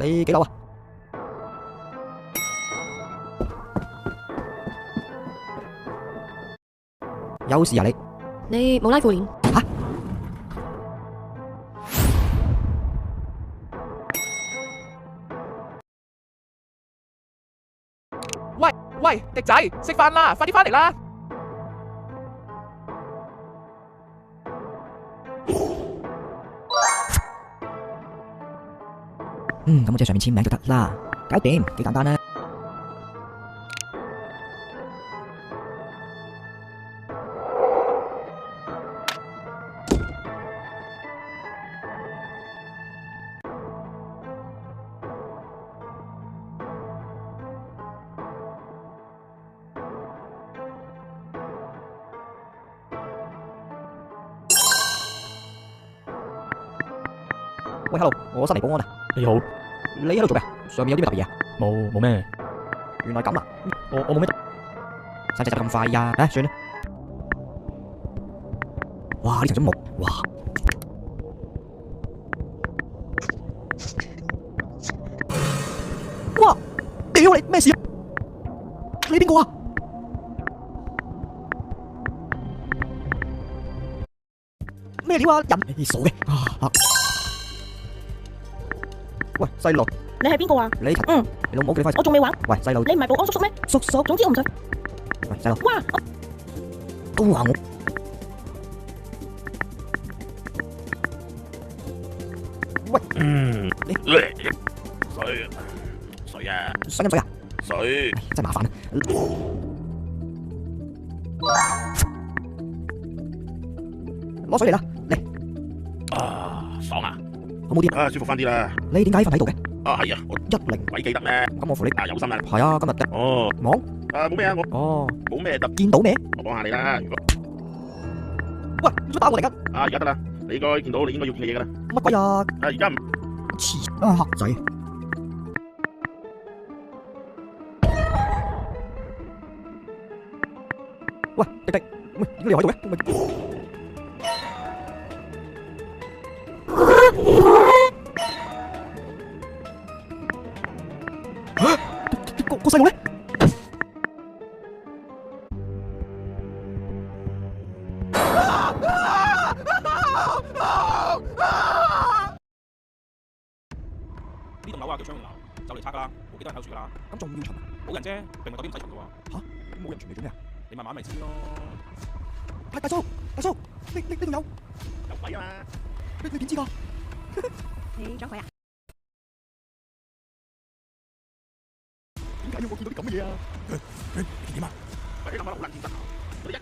你幾樓啊？有事啊你？你冇拉褲鏈？吓？喂，迪仔，食飯啦，快啲返嚟啦！咁我只上面簽名就得啦，搞掂，幾簡單啦。喂，hello，我新嚟保安啊。你好，你喺度做咩？上面有啲咩特別嘢啊？冇咩？原來咁啊！我冇咩。使唔使執咁快呀？唉，算啦。哇！呢條種木，哇！哇！屌你咩事啊？你邊個啊？咩料啊？人你傻嘅啊！喂，細路，你係邊個啊？你你老母叫你快啲。我仲未玩。喂，細路，你唔係保安叔叔咩？叔叔，總之我唔信。喂，細路，哇！都話我。喂，你水啊！想飲水啊？水真係麻煩啊！攞水嚟啦，嚟，啊，爽啊！好冇啲啊？啊，舒服翻啲啦！你點解瞓喺度嘅？啊，係啊，我10，鬼記得咩？咁我扶你。啊，有心啦！係啊，今日哦，忙。啊，冇咩啊，我哦，冇咩特，見到咩？我幫下你啦。如果喂，做乜打我嚟㗎？啊，而家得啦，你應該見到你應該要見嘅嘢噶啦。乜鬼啊？啊，而家唔黐啊，黑仔！喂，迪迪，喂，點解你又喺度嘅？個細路咧？呢棟樓啊叫昌榮樓，就嚟拆噶啦，冇幾多人喺度住噶啦。咁仲要巡啊？冇人啫，並唔代表唔使巡噶喎。吓？冇人巡嚟做咩啊？你慢慢咪知咯。大叔，呢度有有鬼啊嘛！你點知㗎？你撞鬼啊？點解要我見到啲咁嘅嘢啊？你點啊？喂，諗下好撚現實啊！嗰啲一櫃，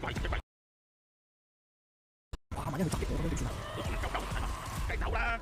哇！萬一佢襲擊我咁樣點算啊？都仲夠係嘛？梗係走啦！